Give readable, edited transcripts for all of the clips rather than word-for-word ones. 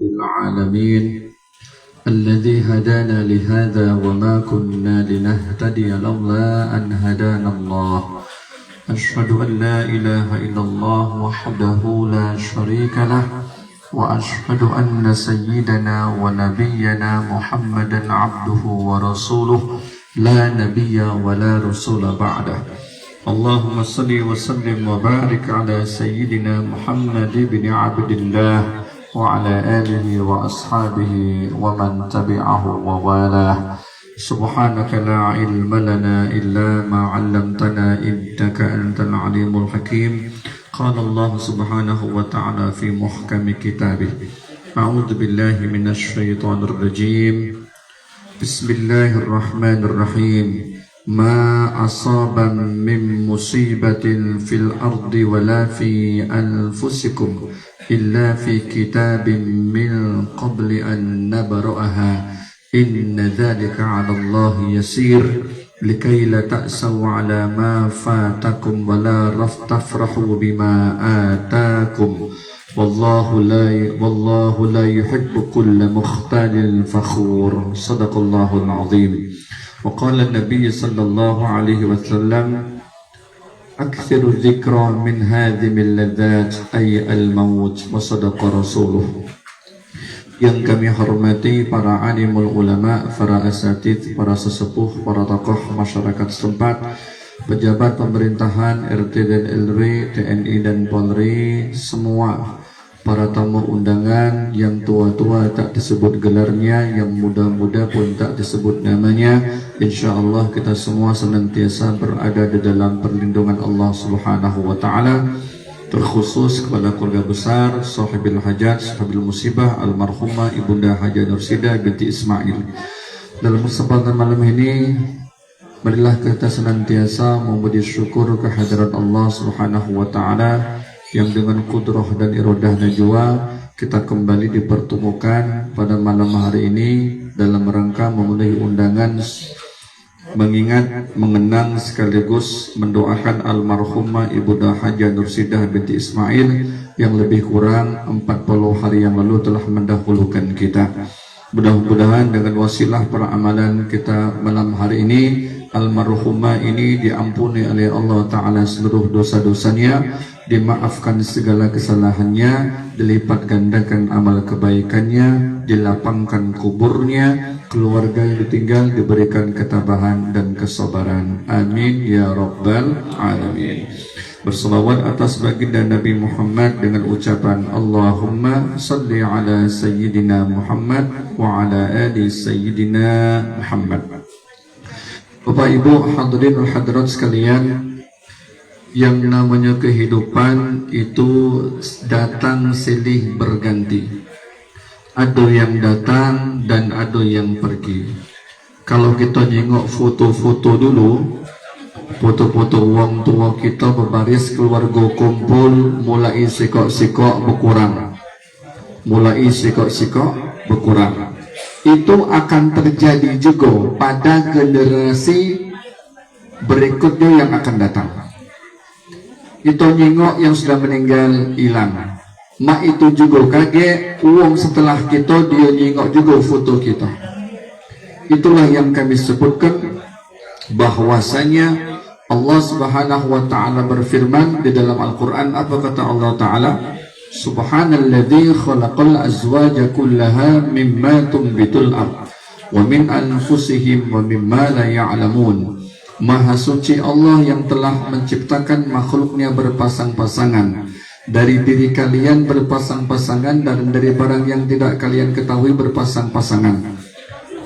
العالمين الذي هدانا لهذا وما كنا لنهتدي لولا أن هدانا الله أشهد أن لا إله إلا الله وحده لا شريك له وأشهد أن سيدنا ونبينا محمدا عبده ورسوله لا نبي ولا رسول بعده اللهم صل وسلم وبارك على سيدنا محمد بن عبد الله وعلى آله وأصحابه ومن تبعه ووالاه سبحانك لا علم لنا إلا ما علمتنا إنك أنت العليم الحكيم قال الله سبحانه وتعالى في محكم كتابه أعوذ بالله من الشيطان الرجيم بسم الله الرحمن الرحيم ما أصاب من مصيبة في الأرض ولا في أنفسكم إلا في كتاب من قبل أن نبرأها إن ذلك على الله يسير لكي لا تأسوا على ما فاتكم ولا تفرحوا بما آتاكم والله لا يحب كل مختال فخور صدق الله العظيم وقال النبي صلى الله عليه وسلم أكثر الذكرى من هذه اللذات أي الموت وصدق رسوله. Yang kami hormati para alimul ulama, para asatidz, para sesepuh, para tokoh masyarakat setempat, pejabat pemerintahan RT dan LW, TNI dan Polri, semua para tamu undangan, yang tua-tua tak disebut gelarnya, yang muda-muda pun tak disebut namanya. InsyaAllah kita semua senantiasa berada di dalam perlindungan Allah Subhanahu wa Ta'ala. Terkhusus kepada keluarga besar sahibil hajat, sahibil musibah, almarhumah Ibunda Haja Nursidah binti Ismail. Dalam kesempatan malam ini, marilah kita senantiasa memuji syukur kehadirat Allah Subhanahu wa Ta'ala yang dengan kudrah dan iradah najwa kita kembali dipertemukan pada malam hari ini dalam rangka memenuhi undangan mengingat, mengenang sekaligus mendoakan almarhumah Ibunda Haja Nursidah binti Ismail yang lebih kurang 40 hari yang lalu telah mendahulukan kita. Mudah-mudahan dengan wasilah para amalan kita malam hari ini, almarhumah ini diampuni oleh Allah Ta'ala seluruh dosa-dosanya, dimaafkan segala kesalahannya, dilipat gandakan amal kebaikannya, dilapangkan kuburnya, keluarga yang ditinggal diberikan ketabahan dan kesabaran. Amin ya rabbal alamin. Berselawat atas baginda Nabi Muhammad dengan ucapan Allahumma salli ala Sayyidina Muhammad wa ala ali Sayyidina Muhammad. Bapak Ibu hadirin dan hadirat sekalian, yang namanya kehidupan itu datang silih berganti. Ada yang datang dan ada yang pergi. Kalau kita nengok foto-foto dulu, foto-foto wong tua kita berbaris, keluarga kumpul, mulai sikok-sikok berkurang. Itu akan terjadi juga pada generasi berikutnya yang akan datang. Kita nyengok yang sudah meninggal hilang. Mak itu juga kaget, uang setelah kita dia nyengok juga foto kita. Itulah yang kami sebutkan bahwasanya Allah Subhanahu wa Ta'ala berfirman di dalam Al-Quran. Apa kata Allah Ta'ala? Subhanalladzi khalaqal azwaja kullaha mimma tumbitul ard wa min anfusihim wa mimma la ya'lamun. Maha suci Allah yang telah menciptakan makhluknya berpasang-pasangan, dari diri kalian berpasang-pasangan, dan dari barang yang tidak kalian ketahui berpasang-pasangan.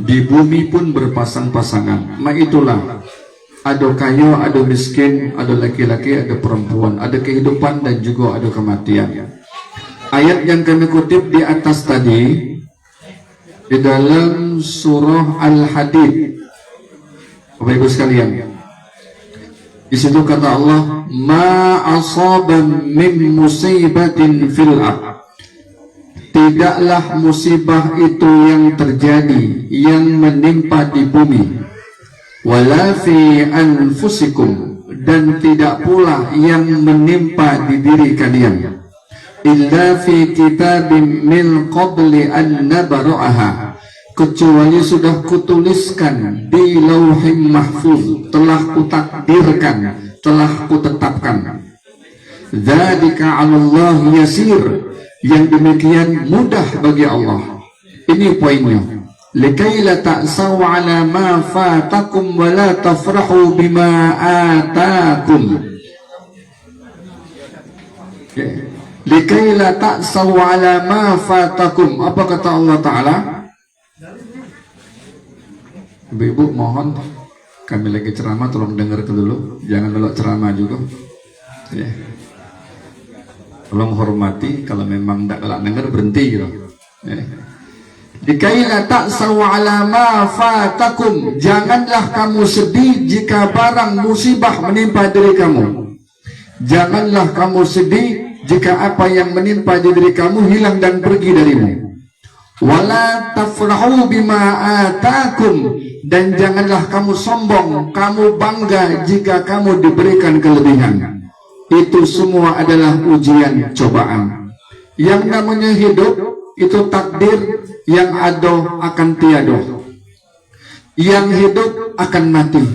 Di bumi pun berpasang-pasangan. Itulah, ada kaya, ada miskin, ada laki-laki, ada perempuan, ada kehidupan dan juga ada kematian. Ayat yang kami kutip di atas tadi di dalam surah Al-Hadid, Bapak Ibu sekalian, di situ kata Allah, ma asaba min musibatin fil ard, tidaklah musibah itu yang terjadi, yang menimpa di bumi, wala fi anfusikum, dan tidak pula yang menimpa di diri kalian, illa fi kitabim min qabli an nabra'aha, kecuali sudah kutuliskan di lauhim mahfuz, telah kutakdirkan, telah kutetapkan. Dzalika 'alallahi yasir, yang demikian mudah bagi Allah. Ini poinnya. Likai la ta'saw 'ala ma fatakum wa la tafrahu bima atakum. Likai la ta'saw 'ala ma fatakum. Apa kata Allah Ta'ala? Ibu-ibu mohon, kami lagi ceramah, tolong dengar dulu, jangan melok ceramah juga. Ya. Tolong hormati, kalau memang tidak galak dengar berhenti gitu. Ya. Dikaila ta'saw 'ala ma fatakum, janganlah kamu sedih jika barang musibah menimpa diri kamu. Janganlah kamu sedih jika apa yang menimpa diri kamu hilang dan pergi darimu. Wala tafrahu bima atakum, dan janganlah kamu sombong, kamu bangga jika kamu diberikan kelebihan. Itu semua adalah ujian, cobaan. Yang namanya hidup itu takdir, yang ada akan tiada. Yang hidup akan mati,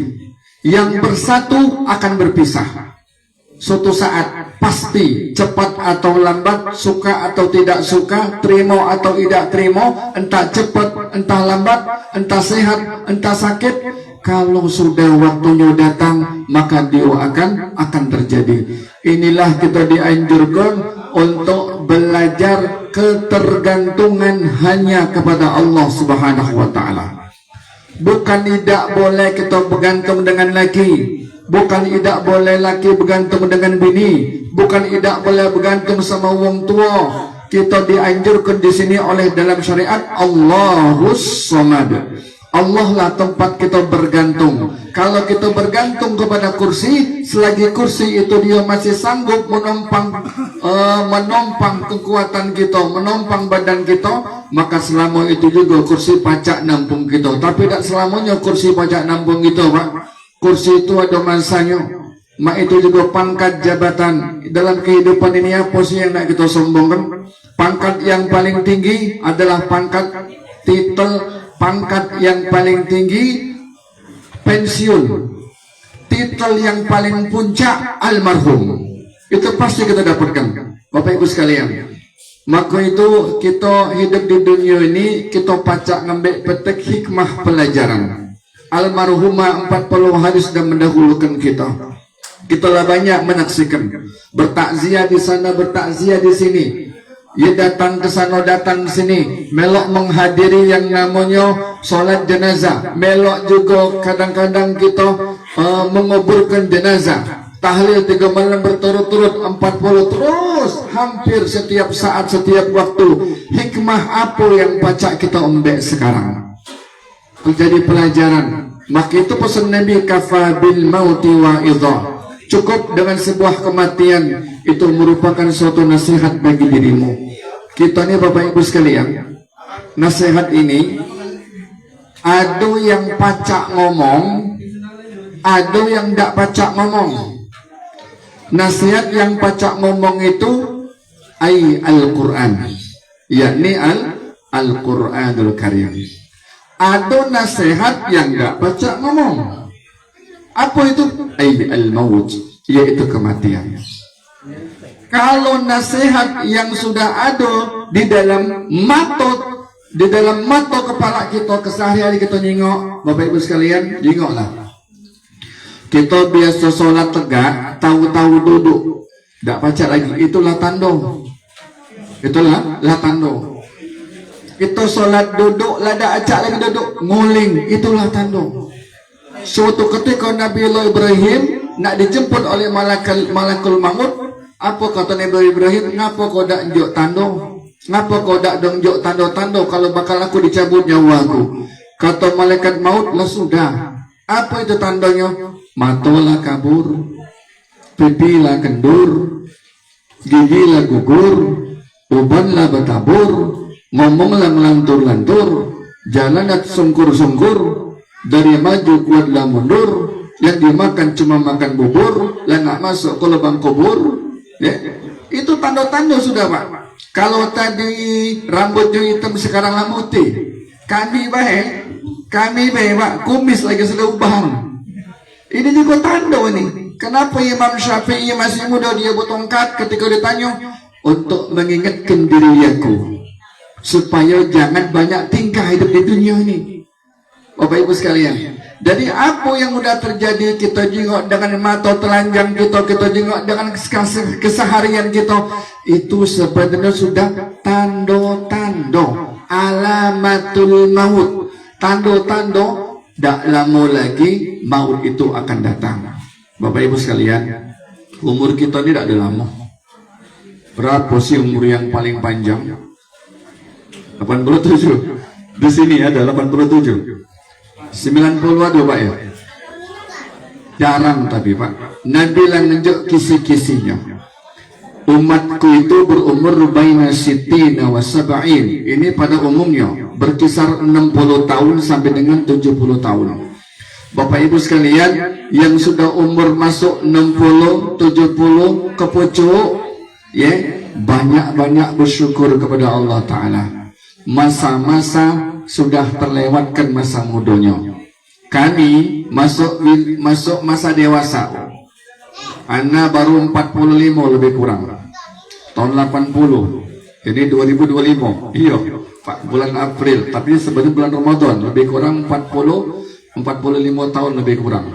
yang bersatu akan berpisah. Suatu saat pasti, cepat atau lambat, suka atau tidak suka, terima atau tidak terima, entah cepat, entah lambat, entah sehat, entah sakit, kalau sudah waktunya datang, maka dia akan terjadi. Inilah kita dianjurkan untuk belajar ketergantungan hanya kepada Allah Subhanahu wa Ta'ala. Bukan tidak boleh kita bergantung dengan laki, bukan tidak boleh laki bergantung dengan bini, bukan tidak boleh bergantung sama wong tua. Kita dianjurkan di sini oleh dalam syariat Allahus Samad. Allah lah tempat kita bergantung. Kalau kita bergantung kepada kursi, selagi kursi itu dia masih sanggup menompang kekuatan kita, menompang badan kita, maka selama itu juga kursi pacak nampung kita. Tapi tidak selamanya kursi pacak nampung kita, Pak. Kursi itu ada masanya. Mak itu juga pangkat jabatan. Dalam kehidupan ini apa sih yang nak kita sombongkan? Pangkat yang paling tinggi adalah pangkat titel. Pangkat yang paling tinggi pensiun. Titel yang paling puncak almarhum. Itu pasti kita dapatkan, Bapak Ibu sekalian. Maka itu kita hidup di dunia ini, kita pacak ngambil petik hikmah pelajaran. Almarhumah 40 hari sudah mendahulukan kita. Kita lah banyak menyaksikan, bertakziah di sana, bertakziah di sini. Ia datang ke sana, datang ke sini, melok menghadiri yang namanya solat jenazah. Melok juga kadang-kadang kita menguburkan jenazah. Tahlil 3 malam berturut-turut, 40 terus, hampir setiap saat, setiap waktu. Hikmah apa yang pacak kita ambil sekarang? Menjadi pelajaran. Maka itu pesan Nabi, kafa bil mauti wa idha. Cukup dengan sebuah kematian, itu merupakan suatu nasihat bagi dirimu. Kita ni Bapak Ibu sekalian, nasihat ini ada yang pacak ngomong, ada yang tak pacak ngomong. Nasihat yang pacak ngomong itu Al-Quran, yakni Al-Quranul Karim. Ada nasihat yang tak pacak ngomong. Apa itu? Al-Maut, yaitu kematian. Kalau nasihat yang sudah ada di dalam mata kepala kita, keseharian kita nyingok, Bapak Ibu sekalian, nyingoklah. Kita biasa sholat tegak, tahu-tahu duduk, tak pacak lagi, itulah tanda. Itulah tanda. Kita sholat duduk, lah tak acak lagi duduk, nguling, itulah tanda. Suatu ketika Nabi Allah Ibrahim nak dijemput oleh malakul maut, apa kata Nabi Ibrahim? Ngapa kau dak njuk tando? Ngapa kau dak njuk tando-tando kalau bakal aku dicabut nyawaku? Kata malaikat maut, lah sudah. Apa itu tandanya? Matalah kabur, pipilah kendur, gigilah gugur, ubanlah bertabur, ngomonglah melantur-lantur, jalanlah sungkur-sungkur. Dari maju kuatlah mundur, yang dimakan cuma makan bubur, lah nak masuk ke lubang kubur. Ya, Itu tanda-tanda sudah Pak. Kalau tadi rambutnya hitam sekarang lah putih. Kami baik Pak, kumis lagi sudah ubah. Ini juga tanda ini. Kenapa Imam Syafi'i masih muda dia bertongkat ketika ditanya untuk mengingatkan diri aku supaya jangan banyak tingkah hidup di dunia ini. Bapak Ibu sekalian. Jadi apa yang sudah terjadi kita jengok dengan mata telanjang kita jengok dengan keseharian kita, itu sebenarnya sudah tanda-tanda alamatul maut, tanda-tanda tak lama lagi maut itu akan datang. Bapak Ibu sekalian, umur kita ini tidak ada lama. Berapa sih umur yang paling panjang? 87. Di sini ada 87. 90 ada Pak ya? Jarang tapi Pak. Nabi lah nunjuk kisi-kisinya. Umatku itu berumur baina sitina wa sab'in. Ini pada umumnya berkisar 60 tahun sampai dengan 70 tahun. Bapak Ibu sekalian, yang sudah umur masuk 60, 70 ke pucuk, ya, banyak-banyak bersyukur kepada Allah Ta'ala. Masa-masa sudah terlewatkan masa mudanya. Kami masuk masa dewasa. Ana baru 45 lebih kurang. Tahun 80. Ini 2025. Iya, Pak, bulan April. Tapi sebenarnya bulan Ramadan lebih kurang 45 tahun lebih kurang.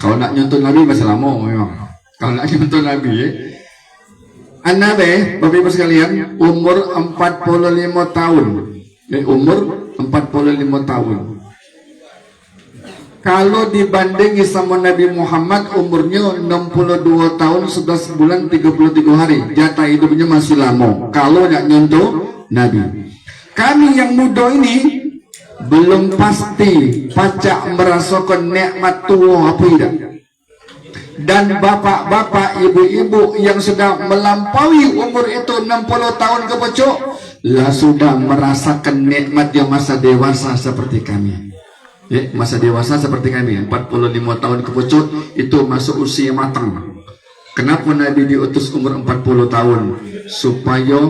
Kalau nak nyontoh Nabi masih lama memang. Kalau nak nyontoh Nabi ya. Ana Bapak Ibu sekalian, umur 45 tahun. Umur 45 tahun. Kalau dibanding sama Nabi Muhammad, umurnya 62 tahun 11 bulan 33 hari. Jatah hidupnya masih lama. Kalau nak nyontoh Nabi. Kami yang muda ini belum pasti pacak merasakan nikmat tua apa tidak. Dan bapak-bapak, ibu-ibu yang sudah melampaui umur itu 60 tahun ke pucuk, lah sudah merasakan nikmatnya masa dewasa seperti kami. Ya, masa dewasa seperti kami, 45 tahun ke pucuk itu masuk usia matang. Kenapa Nabi diutus umur 40 tahun? Supaya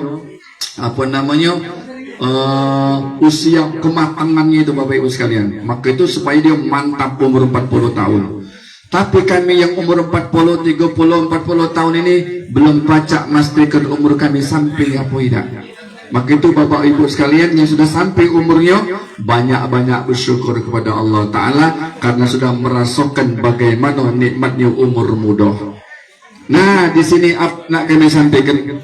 usia kematangannya itu Bapak Ibu sekalian. Maka itu supaya dia mantap umur 40 tahun. Tapi kami yang umur 40, 30, 40 tahun ini belum pacak memastikan umur kami sampai apa tidak. Maka itu Bapak Ibu sekalian yang sudah sampai umurnya, banyak-banyak bersyukur kepada Allah Ta'ala karena sudah merasakan bagaimana nikmatnya umur muda. Nah, di sini nak kami sampaikan,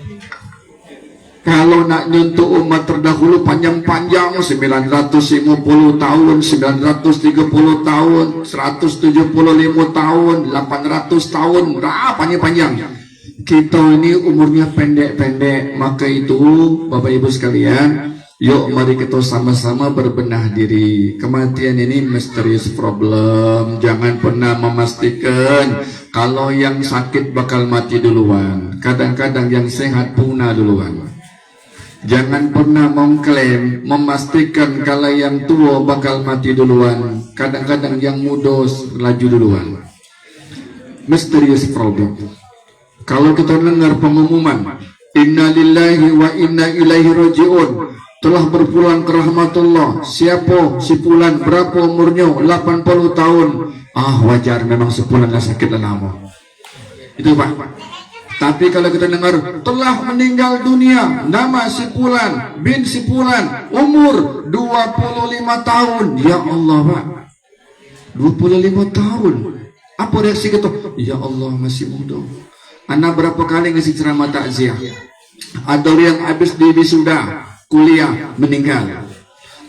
kalau nak nyentuh umat terdahulu panjang-panjang 950 tahun, 930 tahun, 175 tahun, 800 tahun, berapa panjang. Kita ini umurnya pendek-pendek. Maka itu Bapak Ibu sekalian, yuk mari kita sama-sama berbenah diri. Kematian ini misterius problem. Jangan pernah memastikan kalau yang sakit bakal mati duluan. Kadang-kadang yang sehat punah duluan. Jangan pernah mengklaim, memastikan kalau yang tua bakal mati duluan. Kadang-kadang yang muda laju duluan. Mysterious problem. Kalau kita dengar pengumuman Inna lillahi wa inna ilaihi raji'un, telah berpulang ke rahmatullah. Siapa? Si Fulan. Berapa umurnya? 80 tahun. Wajar, memang sepulan sakit lama. Itu Pak. Tapi kalau kita dengar telah meninggal dunia, nama si Fulan bin si Fulan, umur 25 tahun. Ya Allah Pak, 25 tahun. Apa reaksi kita? Ya Allah, masih muda. Anak berapa kali ngasih ceramah takziah. Ada yang habis di wisuda kuliah meninggal.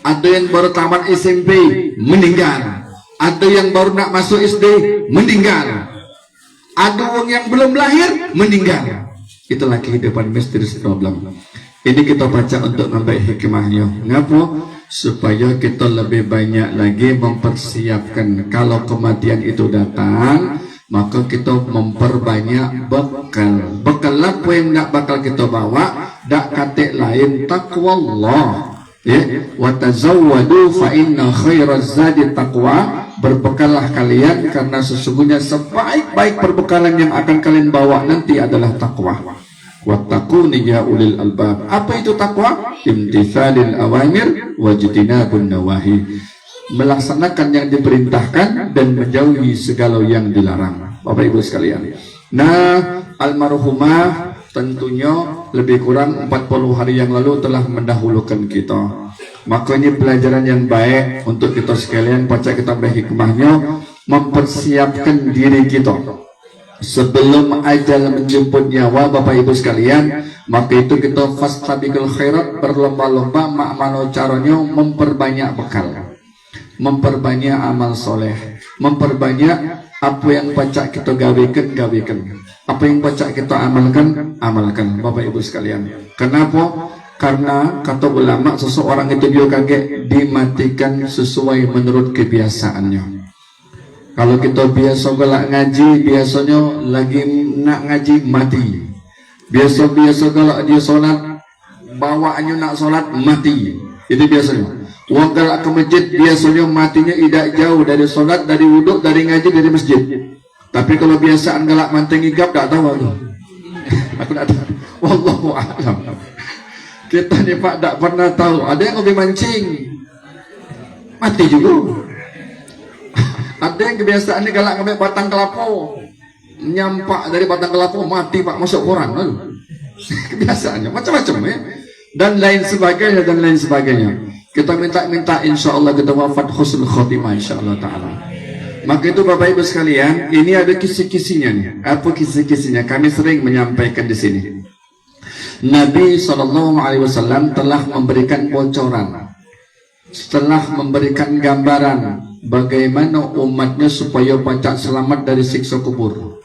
Ada yang baru tamat SMP meninggal. Ada yang baru nak masuk SD meninggal. Ada orang yang belum lahir meninggal. Itulah kehidupan misterius problem. Ini kita baca untuk nambah hikmahnya. Ngapa? Supaya kita lebih banyak lagi mempersiapkan kalau kematian itu datang, maka kita memperbanyak bekal. Bekal apa yang nak bakal kita bawa? Dak katik lain taqwallah. Ya, wa tazawwadu fa inna khairaz zadi taqwa. Berbekallah kalian karena sesungguhnya sebaik-baik perbekalan yang akan kalian bawa nanti adalah takwa. Wattaquni ya ulil albab. Apa itu takwa? Imtithalil awamir wajtinabun nawahi. Melaksanakan yang diperintahkan dan menjauhi segala yang dilarang. Bapak Ibu sekalian. Nah, almarhumah tentunya lebih kurang 40 hari yang lalu telah mendahulukan kita. Maka ini pelajaran yang baik untuk kita sekalian, baca kita berhikmahnya, mempersiapkan diri kita sebelum ajal menjemput nyawa. Bapak Ibu sekalian, maka itu kita fastabiqul khairat, berlomba-lomba ma'amano caranya memperbanyak bekal, memperbanyak amal soleh, memperbanyak apa yang pacak kita gawikan, apa yang pacak kita amalkan. Bapak Ibu sekalian, kenapa? Karena kata ulama, seseorang itu dia kaget dimatikan sesuai menurut kebiasaannya. Kalau kita biasa galak ngaji, biasanya lagi nak ngaji mati. Biasa galak dia solat, bawaannya nak solat mati. Itu biasanya. Wong galak ke masjid, biasanya matinya tidak jauh dari solat, dari wuduk, dari ngaji, dari masjid. Tapi kalau biasaan galak manteng igap, tak tahu aku. Aku tak tahu. Wallahu a'lam. Kita ni Pak tak pernah tahu. Ada yang lebih mancing, mati juga. Ada yang kebiasaan ni galak ngambil batang kelapa, nyampak dari batang kelapa mati Pak, masuk koran. Kebiasaannya macam-macam ya. Dan lain sebagainya. Kita minta insya Allah kita wafat husnul khotimah insya Allah ta'ala. Maka itu Bapak Ibu sekalian, ini ada kisi-kisinya nih. Apa kisi-kisinya? Kami sering menyampaikan di sini. Nabi SAW telah memberikan bocoran, setelah memberikan gambaran bagaimana umatnya supaya pacak selamat dari siksa kubur.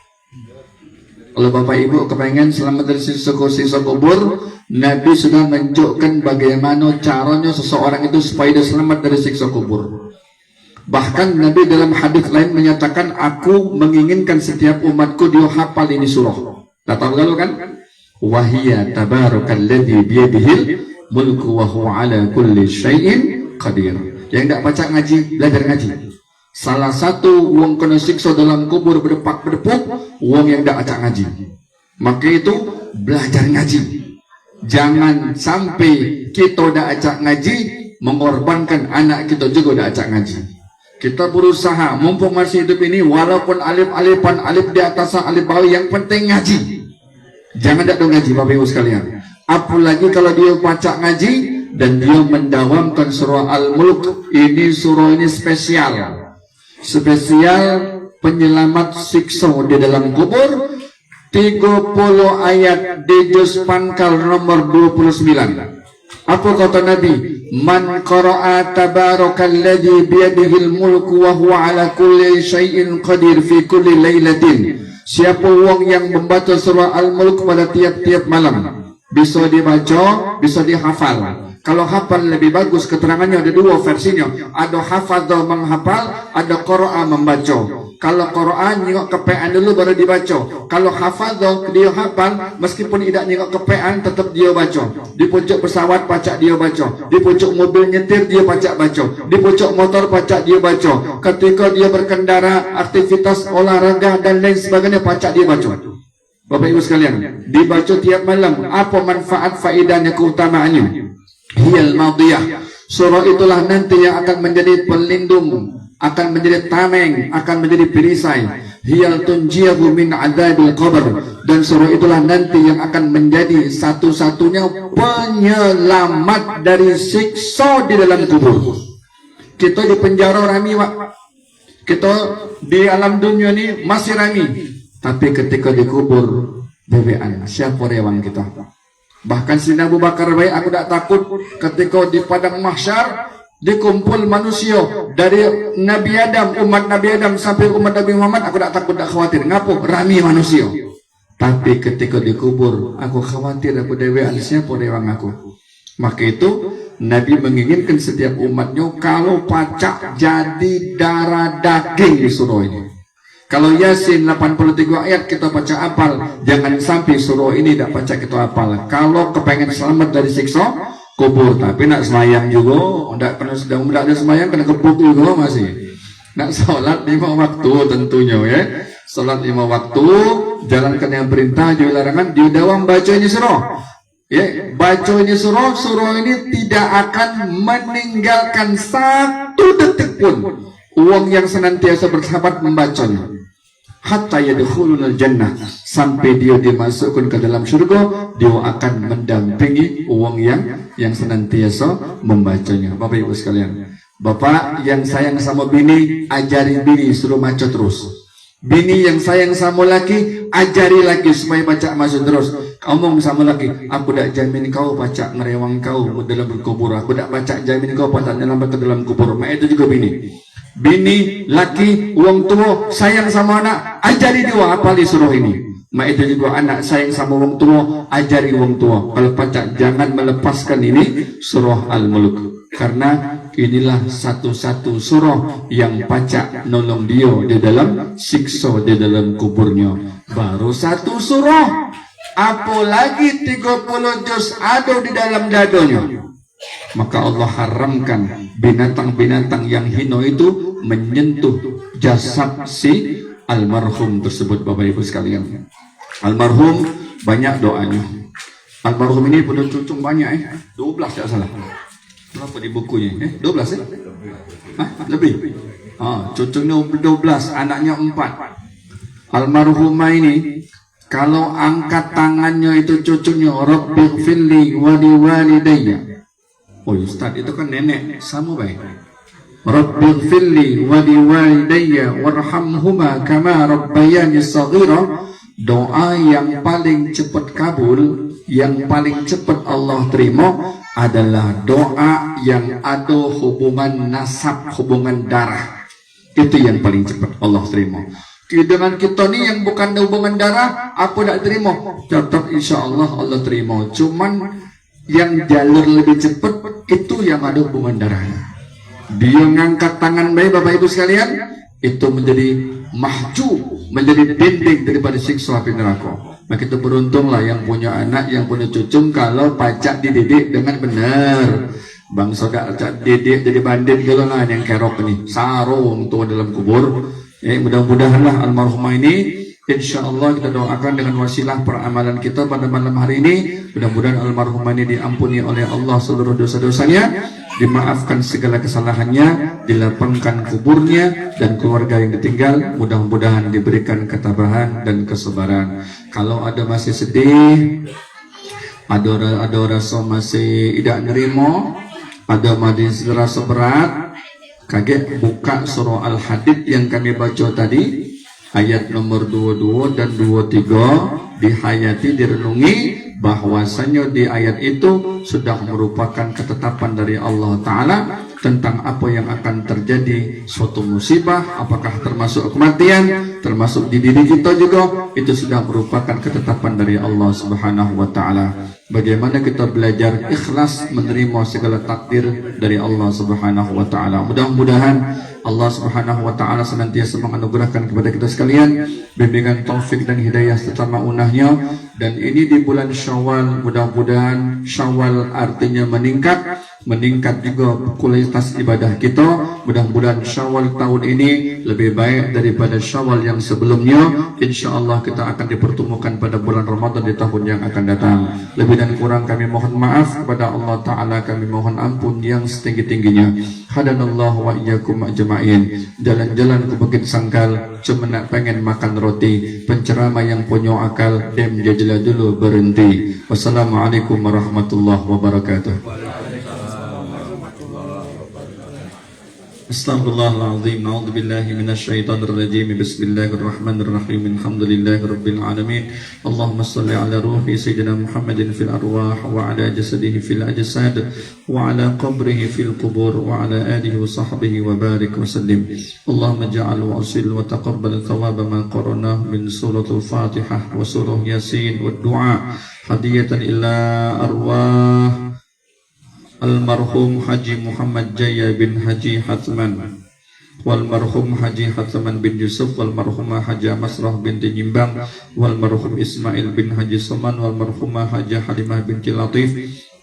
Kalau Bapak Ibu kepengen selamat dari siksa kubur, Nabi sudah menunjukkan bagaimana caranya seseorang itu supaya dia selamat dari siksa kubur. Bahkan Nabi dalam hadis lain menyatakan, aku menginginkan setiap umatku dia hafal ini surah. Tak tahu kalau kan? Wahiyya tabarakalladzi biyadihil mulku wa huwa ala kulli syai'in qadir. Yang tak baca ngaji, belajar ngaji. Salah satu wong kena siksa dalam kubur berdepak-berdepuk, wong yang tak baca ngaji. Maka itu belajar ngaji. Jangan sampai kita tak baca ngaji mengorbankan anak kita juga tak baca ngaji. Kita berusaha mumpung masih hidup ini, walaupun alif-alifan, alif di atas alif bawah, yang penting ngaji. Jangan tak ngaji Bapak Ibu sekalian. Apalagi kalau dia baca ngaji dan dia mendawamkan surah Al-Mulk. Ini surah ini spesial penyelamat siksa di dalam kubur. 30 ayat di juz pangkal nomor 29. Apa kata Nabi? Man qara'a tabarakalladzi biyadihil mulku wa huwa ala kulli syai'in qadir fi kulli lailatin. Siapa wong yang membaca surah Al-Mulk pada tiap-tiap malam, bisa dibaca, bisa dihafal. Kalau hafal lebih bagus, keterangannya ada dua versinya. Ada hafadha menghafal, ada qara'a membaca. Kalau Quran nyengok kepean dulu baru dibaca. Kalau hafadha dia hafal, meskipun tidak nyengok kepean tetap dia baca. Di pucuk pesawat pacak dia baca. Di pucuk mobil nyetir dia pacak baca. Di pucuk motor pacak dia baca. Ketika dia berkendara, aktivitas olahraga dan lain sebagainya pacak dia baca. Bapak Ibu sekalian, dibaca tiap malam. Apa manfaat faedahnya, keutamaannya? Hiyal madiyah. Surah itulah nanti yang akan menjadi pelindung, akan menjadi tameng, akan menjadi perisai. Hiyal tunjiyahu min adzabil qabr. Dan surah itulah nanti yang akan menjadi satu-satunya penyelamat dari siksa di dalam kubur. Kita di penjara rami, Pak. Kita di alam dunia ini masih rami. Tapi ketika dikubur, bebean, siapa rewan kita? Bahkan Sayyidina Abu Bakar baik, aku tak takut ketika di padang mahsyar dikumpul manusia dari Nabi Adam, umat Nabi Adam sampai umat Nabi Muhammad, aku tak takut, tak khawatir. Ngapo? Rami manusia. Tapi ketika dikubur, aku khawatir, aku dewean, siapa rewan aku? Maka itu Nabi menginginkan setiap umatnya kalau pacak jadi darah daging di surah ini. Kalau Yasin 83 ayat kita baca apal, jangan sampai surah ini tidak baca kita apal. Kalau kepengen selamat dari siksa kubur, tapi nak semayang juga, tidak pernah sedang tidak ada semayang kena kebuk juga masih. Nak sholat 5 waktu tentunya ya. Salat 5 waktu, jalankan yang perintah, jauhi larangan, di dalam baca ini surah. Ya, baca ini surah ini tidak akan meninggalkan satu detik pun uang yang senantiasa bersahabat membacanya. Hatta yadkhulul jannah, sampai dia dimasukkan ke dalam surga, dia akan mendampingi uang yang senantiasa membacanya. Bapak Ibu sekalian, bapak yang sayang sama bini, ajari bini suruh baca terus. Bini yang sayang sama laki, ajari lagi supaya baca masuk terus. Omong sama laki, aku tak jamin kau baca ngerewang kau dalam kubur. Aku tak baca jamin kau baca nyelamat ke dalam kubur. Mak itu juga bini. Bini, laki, uang tua sayang sama anak, ajari dia apali surah ini. Mak itu juga anak sayang sama uang tua, ajari uang tua. Kalau baca jangan melepaskan ini surah Al-Mulk. Karena inilah satu-satu surah yang baca nolong dia di dalam siksa di dalam kuburnya. Baru satu surah, apalagi 30 juz ada di dalam dadanya. Maka Allah haramkan binatang-binatang yang hina itu menyentuh jasad si almarhum tersebut. Bapak Ibu sekalian, almarhum banyak doanya. Almarhum ini punya cucu banyak 12 tidak salah. Berapa di bukunya? 12 ya? Hah? Lebih? Cucunya 12, anaknya 4. Almarhumah ini kalau angkat tangannya itu cucunya, Rabbighfirli wa liwalidayya. Oh Ustaz, itu kan nenek, sama baik. Rabbighfirli wa liwalidayya warhamhuma kama rabbayani shaghira. Doa yang paling cepat kabul, yang paling cepat Allah terima adalah doa yang ada hubungan nasab, hubungan darah. Itu yang paling cepat Allah terima. Dengan kita ni yang bukan hubungan darah, apa tak terima? Tetap insya Allah Allah terima. Cuman yang jalur lebih cepat itu yang ada hubungan darahnya. Dia ngangkat tangan baik Bapak Ibu sekalian, itu menjadi mahjub, menjadi dinding daripada siksa api neraka. Maka kita beruntunglah yang punya anak, yang punya cucu, kalau pacak dididik dengan benar. Bang saudara pacak didik jadi bandit kalau lah yang kerok ini, sarung tuh dalam kubur. Mudah-mudahanlah almarhumah ini, insya Allah kita doakan dengan wasilah peramalan kita pada malam hari ini. Mudah-mudahan almarhumah ini diampuni oleh Allah seluruh dosa-dosanya, dimaafkan segala kesalahannya, dilapangkan kuburnya, dan keluarga yang ditinggal mudah-mudahan diberikan ketabahan dan kesabaran. Kalau ada masih sedih, ada rasa masih tidak nerima, ada masih rasa berat, kaget buka surah Al-Hadid yang kami baca tadi, ayat nomor 22 dan 23, dihayati, direnungi bahwasanya di ayat itu sudah merupakan ketetapan dari Allah Ta'ala tentang apa yang akan terjadi suatu musibah, apakah termasuk kematian, termasuk di diri kita juga, itu sudah merupakan ketetapan dari Allah Subhanahu wa Ta'ala. Bagaimana kita belajar ikhlas menerima segala takdir dari Allah Subhanahu wa Ta'ala. Mudah-mudahan Allah Subhanahu wa Ta'ala senantiasa menganugerahkan kepada kita sekalian bimbingan taufik dan hidayah serta maunahnya. Dan ini di bulan Syawal, mudah-mudahan Syawal artinya meningkat juga kualitas ibadah kita. Mudah-mudahan Syawal tahun ini lebih baik daripada Syawal yang sebelumnya. InsyaAllah kita akan dipertemukan pada bulan Ramadan di tahun yang akan datang. Lebih dan kurang kami mohon maaf kepada Allah Ta'ala, kami mohon ampun yang setinggi-tingginya. Hadanallahu wa iyyakum ajma'in. Jalan-jalan ke Bukit Sangkal cuma nak pengen makan roti, penceramah yang punya akal dem jajlah dulu berhenti. Wassalamualaikum warahmatullahi wabarakatuh. Astaghfirullahaladzim. A'udzubillahi minasyaitonirrajim. Bismillahirrahmanirrahim. Alhamdulillahi rabbil alamin. Allahumma salli ala ruhi sayyidina Muhammadin fil arwah wa ala jasadihi fil ajsad wa ala qabrihi fil qubur wa ala alihi wa sahbihi wa barik wa sallim. Allahumma ja'al wa asil wa taqabbal thawaba ma qarana min suratul Fatihah wa surah Yasin wa du'a hadiyatan ila arwah Almarhum Haji Muhammad Jaya bin Haji Hatman, walmarhum Haji Hatman bin Yusuf, walmarhumah Haji Masrah binti Nyimbang, walmarhum Ismail bin Haji Soman, walmarhumah Haji Halimah binti Latif,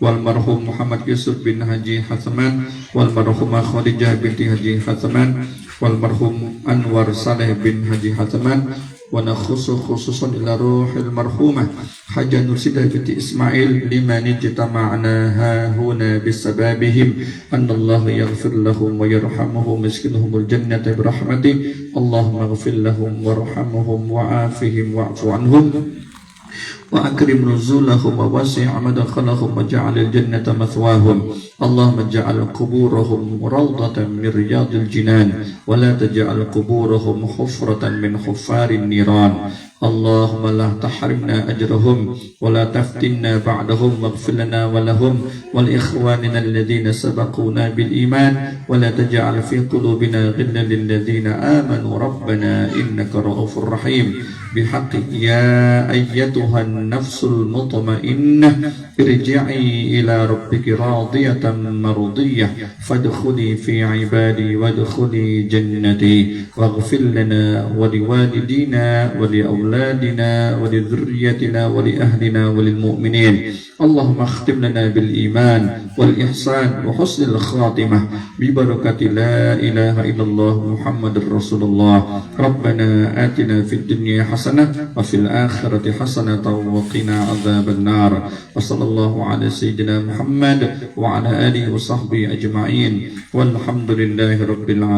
walmarhum Muhammad Yusuf bin Haji Hatman, walmarhumah Khadijah binti Haji Hatman, walmarhum Anwar Saleh bin Haji Hatman, ونخص خصوصا إلى روح المرحومة حاجة نرسلها بنت إسماعيل لمن اجتمعناها هنا بسببهم أن الله يغفر لهم ويرحمهم ويسكنهم الجنة برحمته اللهم اغفر لهم وارحمهم وعافهم واعف عنهم وأكرم نزولهم ووسع مدخلهم وجعل الجنة مثواهم اللهم اجعل قبورهم روضة من رياض الجنان ولا تجعل قبورهم حفرة من حفار النيران اللهم لا تحرمنا أجرهم ولا تفتنا بعدهم واغفر لنا ولهم ولإخواننا الذين سبقونا بالإيمان ولا تجعل في قلوبنا غلا للذين آمنوا ربنا إنك رؤوف رحيم بحق يا أيتها النفس المطمئنة ارجعي إلى ربك راضية مرضية فادخلي في عبادي وادخلي جنتي واغفر لنا ولوالدينا ولأولادنا ولذريتنا ولأهلنا وللمؤمنين اللهم اختم لنا بالإيمان والإحسان وحسن الخاتمة ببركة لا إله إلا الله محمد رسول الله ربنا آتنا في الدنيا حسنة وفي الآخرة حسنة وقنا عذاب النار وصلى الله على سيدنا محمد وعلى آله وصحبه أجمعين والحمد لله رب العالمين.